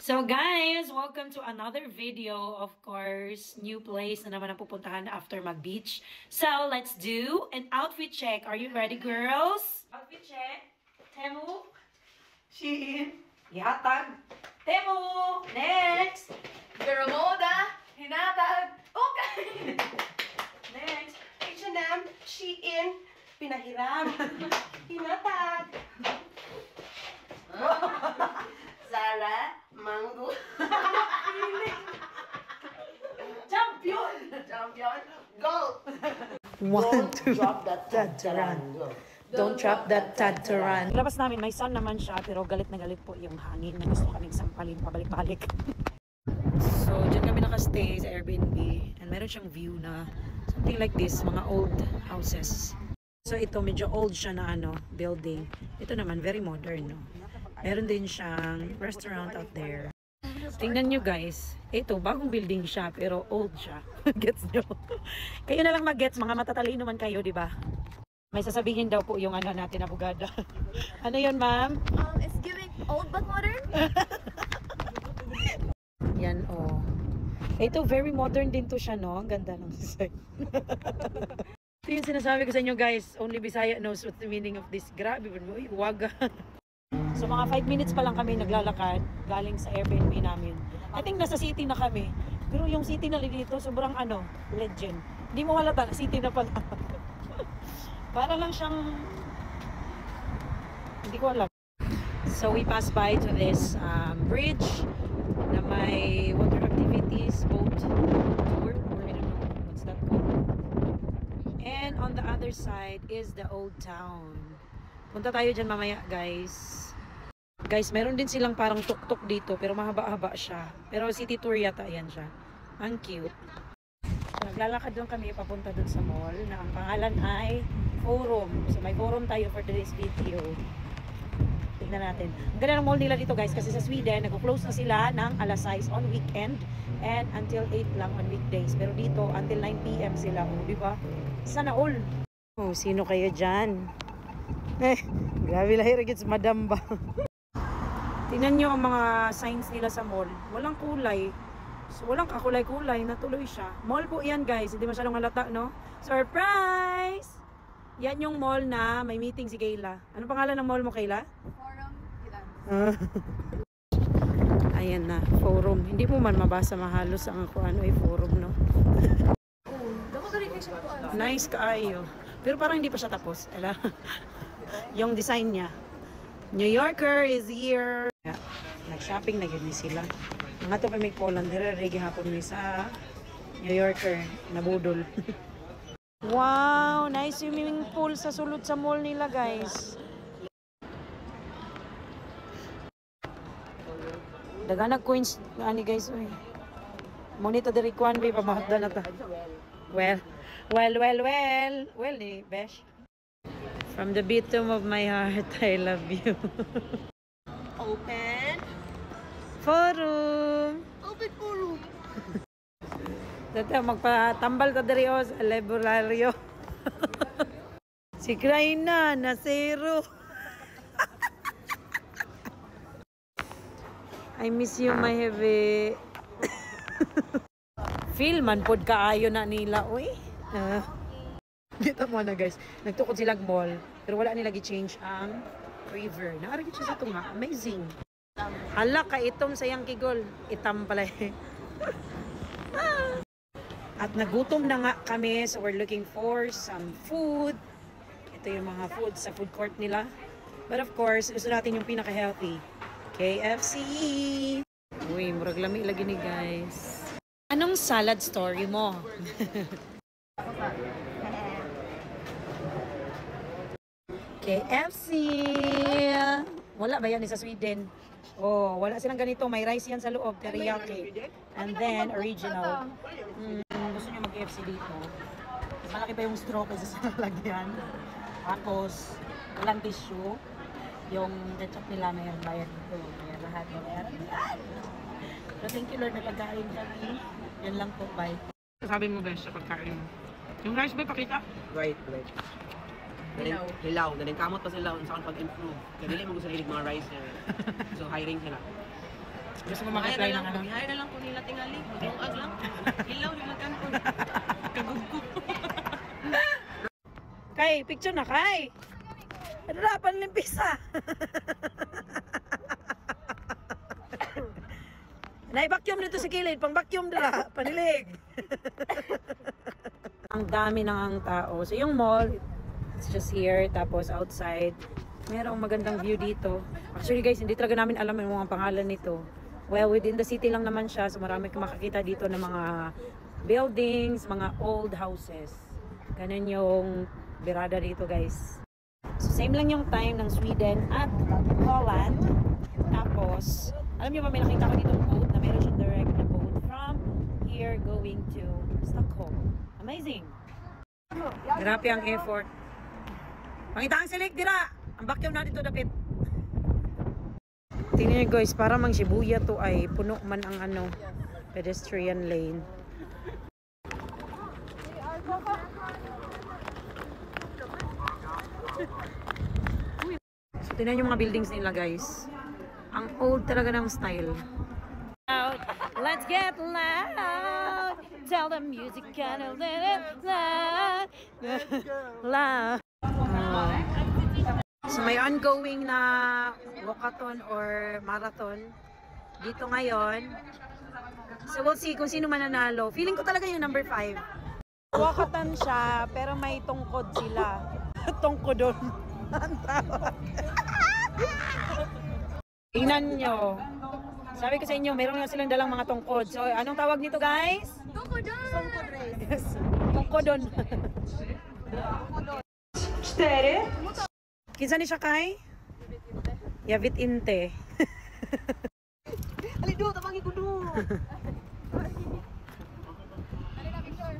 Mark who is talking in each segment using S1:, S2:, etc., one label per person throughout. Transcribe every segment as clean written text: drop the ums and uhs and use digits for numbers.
S1: So guys, welcome to another video. Of course, new place na naman ang pupuntahan after mag-beach. So let's do an outfit check. Are you ready, girls? Outfit check. Temu. Shein. Yatag. Temu. Next.
S2: Bermuda. Hinatag. Okay.
S1: Next.
S2: H&M. Shein. Pinahiram. Hinatag. Zara. Mango.
S1: Champion.
S2: Champion. Go.
S1: One, two.
S2: Drop that
S1: Tataran. Don't drop that tataran. Labas namin, may sun naman siya, pero galit na galit po yung hangin na gusto kaming sampalin pabalik-balik. So, dyan kami nakastay sa Airbnb. And meron siyang view na something like this, mga old houses. So, ito medyo old siya na building. Ito naman, very modern, no? Meron din siyang restaurant out there. Tingnan nyo guys, ito, bagong building siya, pero old siya. Gets nyo? Kayo na lang mag-gets, mga matatalino man kayo, di ba? May sasabihin daw po yung natin, abogada. Ano yun, ma'am?
S3: It's giving old but modern.
S1: Yan, oh. Ito, very modern din to siya, no? Ang ganda ng design. Ito yung sinasabi ko sa inyo, guys. Only Bisaya knows what the meaning of this. Grabe, uy, waga. So, mga 5 minutes pa lang kami naglalakad galing sa Airbnb namin. I think nasa city na kami. Pero yung city na dito, sobrang legend. Hindi mo halata, city na pala. Para lang siyang... Hindi ko alam. So, we passed by to this bridge na may water activities, boat tour, or I don't know what's that called. And on the other side is the old town. Punta tayo dyan mamaya, guys. Guys, meron din silang parang tuk-tuk dito, pero mahaba-haba siya. Pero city tour yata yan siya. Ang cute. So, naglalakad lang kami papunta dun sa mall na ang pangalan ay Forum. So, may forum tayo for today's video. Tignan natin. Ang ganda ng mall nila dito, guys, kasi sa Sweden, nag-close na sila ng alas 6 on weekend and until 8 lang on weekdays. Pero dito, until 9 PM sila. O, di ba? Sana all. Oh, sino kayo dyan? Grabe lahir, gets madam ba? Tingnan nyo ang mga signs nila sa mall. Walang kulay. So, walang kakulay-kulay. Natuloy siya. Mall po yan, guys. Hindi masyadong halata, no? Surprise! Yan yung mall na may meeting si Kayla. Ano pangalan ng mall mo, Kayla?
S3: Forum.
S1: Ayan na. Forum. Hindi mo man mabasa mahalos ang ano ay forum, no? Nice kaayo. Pero parang hindi pa siya tapos. Ala. Yung design niya. New Yorker is here. Yeah. Nag-shopping na yun sila. Nga to pa may Poland. Regi hapon may sa New Yorker. Nabudol. Wow! Nice swimming pool sa sulod sa mall nila, guys. Daganag coins. Ani guys, uy. Monito diri kwan ba pamahda na ta. Well, ni Besh. From the bottom of my heart, I love you.
S2: Open.
S1: Forum.
S2: Open forum.
S1: Dito, magpatambal ka diri o sa laboraryo. Si Kraina, na zero. I miss you, my heavy. Feel man pod kaayo na nila, uy. Kita mo na, guys. Nagtukod silang mall, pero wala nila gi-change ang river. Naarigit siya sa ito nga. Amazing. Hala ka, itom sayang kigol. Itam pala eh. At nagutom na nga kami, so we're looking for some food. Ito yung mga food sa food court nila. But of course, gusto natin yung pinaka-healthy. KFC! Uy, murag lami lagi ni guys. Anong salad story mo? KFC! Wala ba yan sa Sweden? Oh, wala silang ganito. May rice yan sa loob, teriyaki. And then, original. Gusto nyo mag-KFC dito. Malaki pa yung straw kasi sa lalagyan. Tapos, walang tissue. Yung ketchup nila mayroon bayad dito. Mayroon lahat. So, thank you Lord na pagkain kami. Yan lang po, bye.
S4: Sabi mo, Besh, sa pagkain mo. Yung rice ba, pakita?
S5: Right. Hilaw. Galing kamot pa sila sa pag-improve. Kaya mo gusto nila mga rice niya. So, hiring sila.
S4: Gusto mo mag-apply ng ano?
S2: Biyahe na lang ko nila tingali. Mag-ag lang. Ilaw ni magkanon. Kagugko.
S1: Kay, picture na kay. Harapan limpisa. Nai-vacuum dito sa kilid, pang-vacuum dala, panilig. Ang dami ng tao. So yung mall, it's just here, tapos outside. Merong magandang view dito. Actually guys, hindi talaga namin alam yung mga pangalan nito. Well, within the city lang naman siya, so marami kang makakita dito ng mga buildings, mga old houses. Ganun yung birada dito guys. So same lang yung time ng Sweden at Holland. Tapos, alam niyo ba may nakita ko dito ng boat na meron siyang direct na boat from here going to Stockholm. Amazing! Grabe ang effort. Pangita ang silik, dira! Ang vacuum na dito dapit. Tingnan niyo guys, para mang Shibuya to ay puno man ang ano, pedestrian lane. So tingnan yung mga buildings nila guys. Ang old talaga ng style. Let's get loud. Tell the music kind of loud. Loud. So may ongoing na walkathon or marathon dito ngayon. So we'll see kung sino mananalo. Feeling ko talaga yung number 5. Walkathon siya pero may tungkod sila. Tungkodon. Ang tawag. Tingnan nyo. Sabi ko sa inyo, meron nga silang dalang mga tungkod. So, anong tawag nito guys?
S3: Tungkodon!
S2: Tungkod race.
S1: Yes. Tungkodon.
S2: Stere?
S1: Kinsa ni siya kay? Yavit inte.
S2: Alido, tabangi ko do.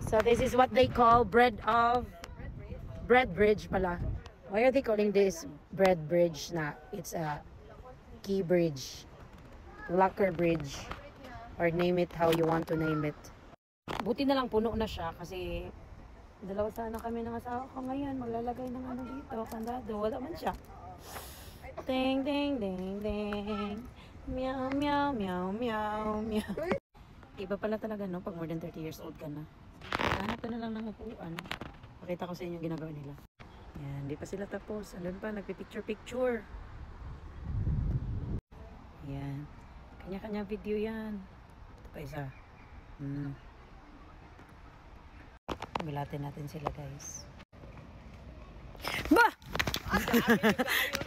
S1: So, this is what they call bread bridge pala. Why are they calling this bread bridge na? It's a key bridge, locker bridge, or name it how you want to name it. Buti na lang puno na siya kasi dalawa sana kami ng asawa ko ngayon maglalagay ng ano dito, kandado, wala man siya. Ding ding ding ding, meow meow meow meow meow. Iba pala talaga no pag more than 30 years old ka na. Hanap ka na lang ng upuan. Pakita ko sa inyo yung ginagawa nila. Yan, di pa sila tapos. Andun pa, nagpipicture-picture. Yan. Kanya-kanya video yan. Ito pa isa. Bilatin natin sila guys. Bah!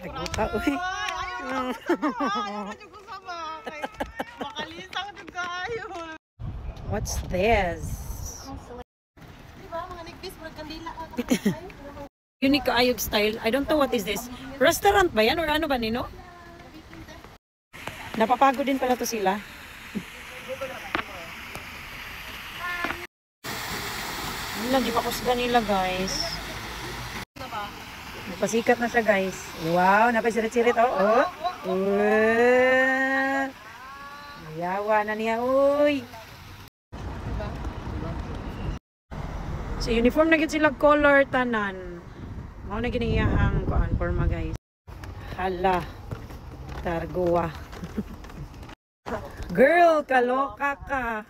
S1: Nagluta, uy. What's this?
S2: Diba, mga nigpis, mga kandila.
S1: Unique kaayog style. I don't know what is this. Restaurant ba yan or ano ba nino? Napapagod din pala to sila. Lagi pa kusga nila guys. Napasikat na siya guys. Wow, napasirit-sirit. Oh, oh. Yawa na niya. Uy. So uniform na gid sila color tanan. Mao na giniyahang kuan forma guys. Hala. Targoa. Girl, kaloka ka.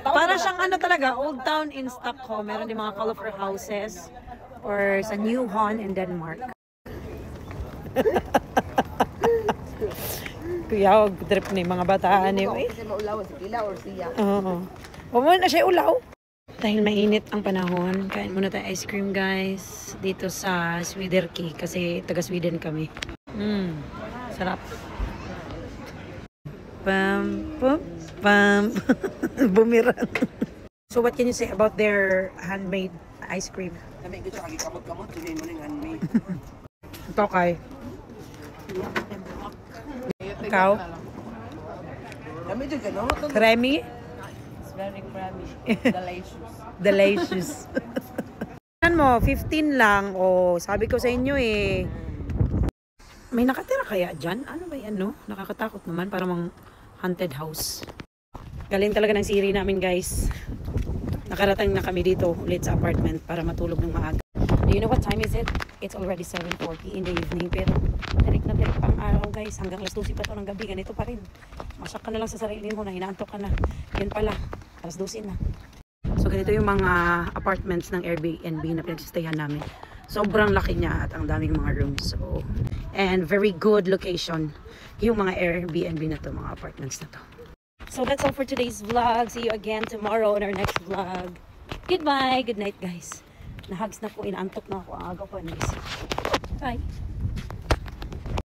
S1: Para siyang ano talaga, old town in Stockholm. Meron din mga colorful houses. Or sa Newhan in Denmark. Kuya, trip ni mga bataan ni.
S2: Kasi maulawan si Pila or siya.
S1: Oo. Huwag na siya ulaw. Dahil mainit ang panahon, kain muna tayo ice cream guys. Dito sa Swederky kasi taga Sweden kami. Sarap. Pam, pam, pam. Bumiran. So what can you say about their handmade ice cream? Ito kay. Ikaw? Creamy?
S2: It's very creamy. Delicious.
S1: Delicious. Ano mo, 15 lang. O, sabi ko sa inyo eh. May nakatira kaya dyan? Ano ba yan, no? Nakakatakot naman. Parang mga haunted house. Galing talaga ng siri namin, guys. Nakarating na kami dito ulit sa apartment para matulog ng maaga. Do you know what time is it? It's already 7:40 in the evening. Pero direct na direct pang araw guys. Hanggang alas 12 pa ito ng gabi. Ganito pa rin. Masak ka na lang sa sarili mo na hinaantok ka na. Yun pala. Alas 12 na. So ganito yung mga apartments ng Airbnb na pinagsistayan namin. Sobrang laki niya at ang daming mga rooms. So, and very good location. Yung mga Airbnb na to, mga apartments na to. So that's all for today's vlog. See you again tomorrow in our next vlog. Goodbye. Good night guys. Nahags na po. Inaantok na ako. Ang aga ko. Bye.